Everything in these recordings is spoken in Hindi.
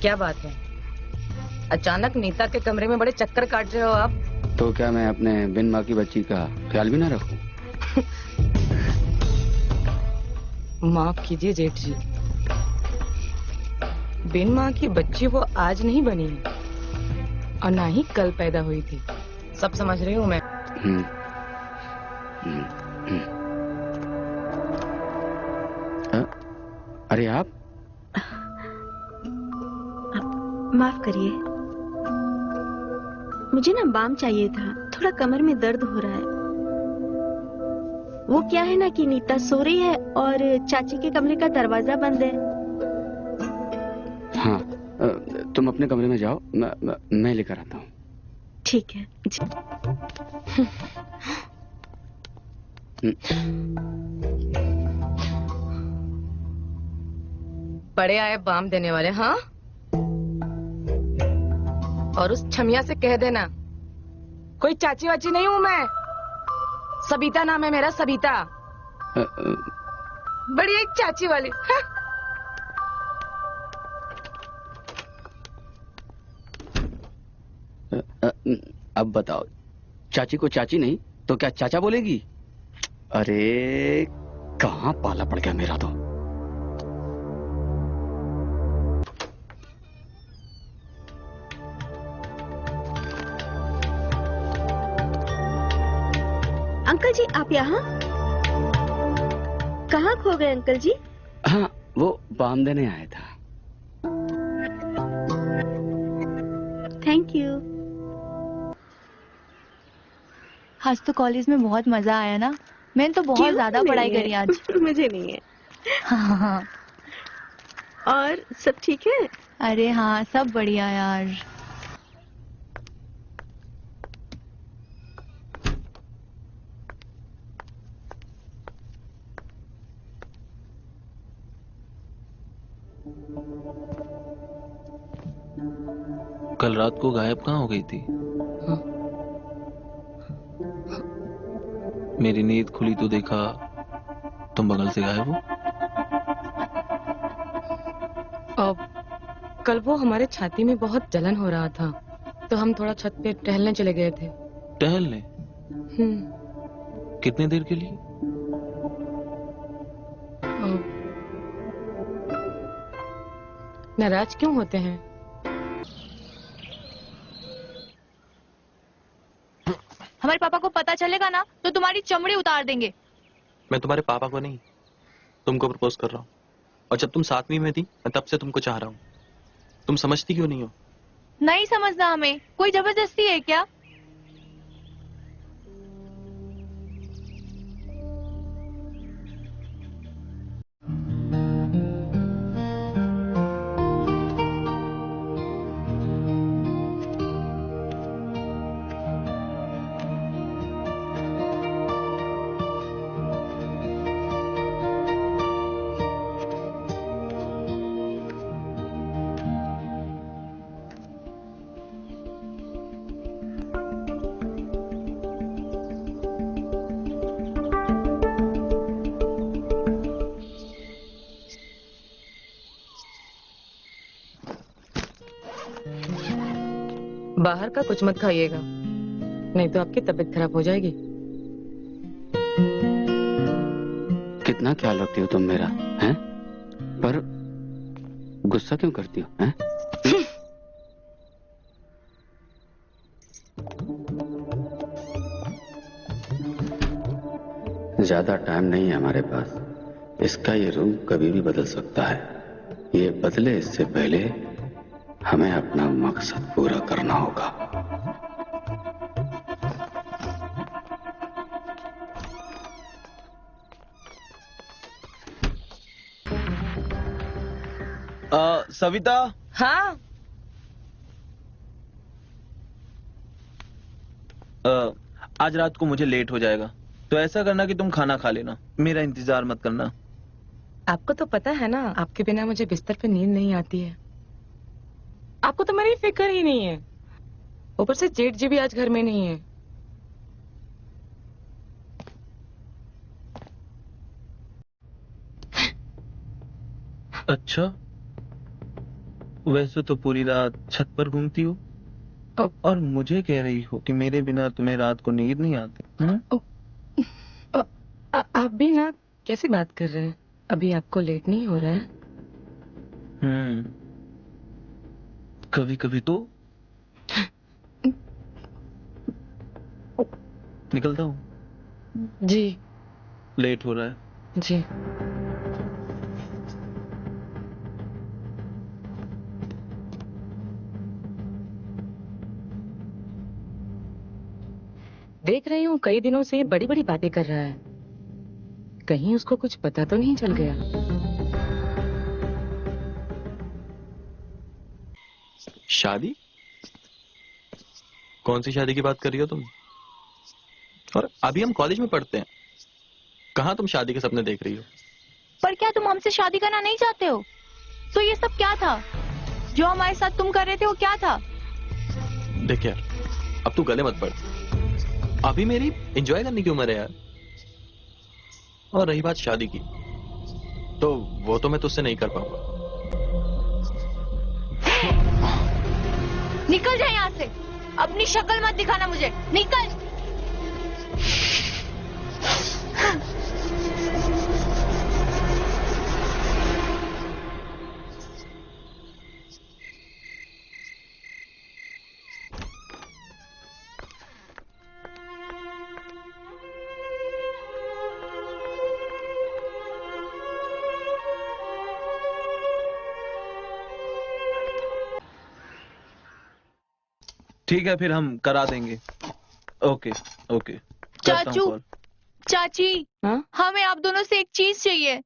क्या बात है, अचानक नीता के कमरे में बड़े चक्कर काट रहे हो आप? तो क्या मैं अपने बिन माँ की बच्ची का ख्याल भी ना रखूं? माफ कीजिए जेठ जी, बिन माँ की बच्ची वो आज नहीं बनी है और ना ही कल पैदा हुई थी। सब समझ रही हूँ मैं। हम्म, हम्म, हम्म। अरे आप माफ करिए, मुझे ना बाम चाहिए था, थोड़ा कमर में दर्द हो रहा है। वो क्या है ना कि नीता सो रही है और चाची के कमरे का दरवाजा बंद है। हाँ, तुम अपने कमरे में जाओ, मैं लेकर आता हूँ। ठीक है। बड़े आए बाम देने वाले। हाँ, और उस छमिया से कह देना कोई चाची वाची नहीं हूँ मैं, सबिता नाम है मेरा, सबिता। बड़ी एक चाची वाली। हाँ? अब बताओ, चाची को चाची नहीं तो क्या चाचा बोलेगी? अरे कहाँ पाला पड़ गया मेरा तो। अंकल जी आप यहाँ? कहाँ खो गए अंकल जी? हाँ, वो बाम देने आया था। Thank you. आज तो कॉलेज में बहुत मजा आया ना। मैंने तो बहुत ज्यादा पढ़ाई करी आज। मुझे नहीं है। हाँ। और सब ठीक है? अरे हाँ, सब बढ़िया यार। कल रात को गायब कहाँ हो गई थी? मेरी नींद खुली तो देखा तुम बगल से गायब हो। अब कल वो हमारे छाती में बहुत जलन हो रहा था तो हम थोड़ा छत पे टहलने चले गए थे। टहलने? कितने देर के लिए? नाराज क्यों होते हैं? हमारे पापा को पता चलेगा ना तो तुम्हारी चमड़ी उतार देंगे। मैं तुम्हारे पापा को नहीं, तुमको प्रपोज कर रहा हूँ। और जब तुम 7वीं में थी मैं तब से तुमको चाह रहा हूँ। तुम समझती क्यों नहीं हो? नहीं समझना हमें, कोई जबरदस्ती है क्या? बाहर का कुछ मत खाइएगा, नहीं तो आपकी तबीयत खराब हो जाएगी। कितना ख्याल रखती हो तुम मेरा, हैं? पर गुस्सा क्यों करती हो, हैं? ज्यादा टाइम नहीं है हमारे पास। इसका ये रूम कभी भी बदल सकता है। ये बदले इससे पहले हमें अपना मकसद पूरा करना होगा। सविता। हाँ। आज रात को मुझे लेट हो जाएगा, तो ऐसा करना कि तुम खाना खा लेना, मेरा इंतजार मत करना। आपको तो पता है ना, आपके बिना मुझे बिस्तर पे नींद नहीं आती है। आपको तो मेरी फिक्र ही नहीं है। ऊपर से जेठ जी भी आज घर में नहीं है। अच्छा, वैसे तो पूरी रात छत पर घूमती हो ओ। और मुझे कह रही हो कि मेरे बिना तुम्हें रात को नींद नहीं आती। आप भी ना कैसी बात कर रहे हैं? अभी आपको लेट नहीं हो रहा है? कभी कभी तो निकलता हूँ, जी लेट हो रहा है। जी। देख रही हूँ कई दिनों से बड़ी बड़ी बातें कर रहा है। कहीं उसको कुछ पता तो नहीं चल गया? शादी? कौन सी शादी की बात कर रही हो तुम? और अभी हम कॉलेज में पढ़ते हैं, कहाँ तुम शादी के सपने देख रही हो? पर क्या तुम हमसे शादी करना नहीं चाहते हो? तो ये सब क्या था जो हमारे साथ तुम कर रहे थे? वो क्या था? देख यार, अब तू गले मत पड़। अभी मेरी एंजॉय करने की उम्र है यार। और रही बात शादी की, तो वो तो मैं तुझसे नहीं कर पाऊंगा। निकल जाए यहाँ से, अपनी शक्ल मत दिखाना मुझे, निकल। ठीक है, फिर हम करा देंगे। ओके ओके, करता हूँ चाचू, कॉल। चाची, हाँ? हमें आप दोनों से एक चीज चाहिए।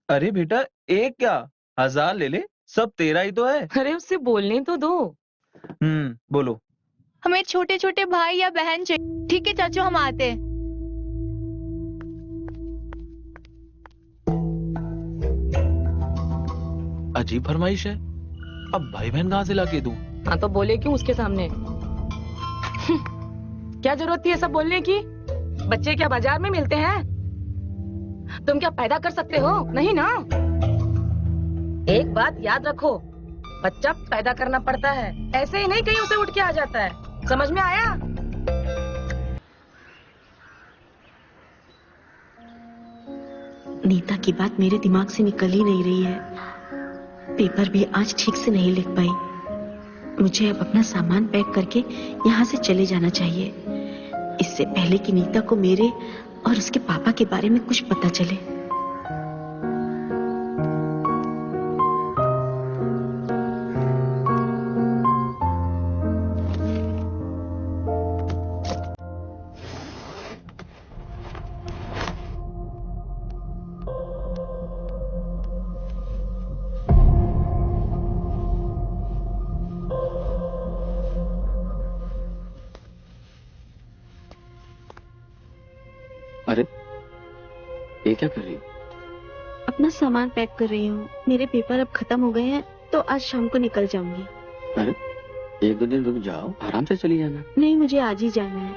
अरे बेटा, एक क्या 1000 ले ले, सब तेरा ही तो है। अरे उससे बोलने तो दो। बोलो। हमें छोटे छोटे भाई या बहन चाहिए। ठीक है चाचू, हम आते हैं। अजीब फरमाइश है, अब भाई बहन कहाँ से लाके दूं? हाँ तो बोले क्यों उसके सामने? क्या जरूरत थी ये सब बोलने की? बच्चे क्या बाजार में मिलते हैं? तुम क्या पैदा कर सकते हो? नहीं ना। एक बात याद रखो, बच्चा पैदा करना पड़ता है, ऐसे ही नहीं कहीं उसे उठ के आ जाता है। समझ में आया? नीता की बात मेरे दिमाग से निकल ही नहीं रही है। पेपर भी आज ठीक से नहीं लिख पाई। मुझे अब अपना सामान पैक करके यहाँ से चले जाना चाहिए, इससे पहले कि नीता को मेरे और उसके पापा के बारे में कुछ पता चले। अरे ये क्या कर रही हो? अपना सामान पैक कर रही हूँ। मेरे पेपर अब खत्म हो गए हैं तो आज शाम को निकल जाऊंगी। अरे 1-2 दिन रुक जाओ, आराम से चली जाना। नहीं, मुझे आज ही जाना है।